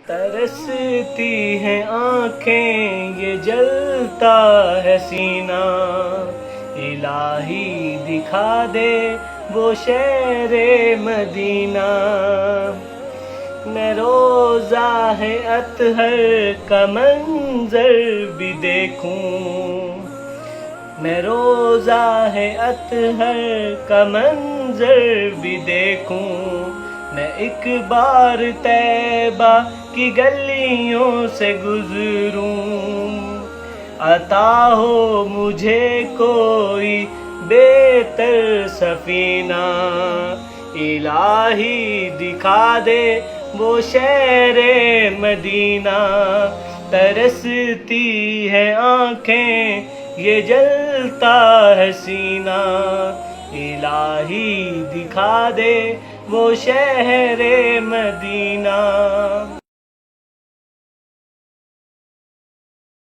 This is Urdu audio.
ترستی ہیں آنکھیں یہ جلتا ہے سینہ، الہی دکھا دے وہ شہر مدینہ۔ میں روضہ ہے اطہر کا منظر بھی دیکھوں، میں روضہ ہے اطہر کا منظر بھی دیکھوں، میں ایک بار طیبہ کی گلیوں سے گزروں، عطا ہو مجھے کوئی بہتر سفینہ، الہی دکھا دے وہ شہر مدینہ۔ ترستی ہے آنکھیں یہ جلتا ہے سینہ، الہی دکھا دے وہ شہر مدینہ۔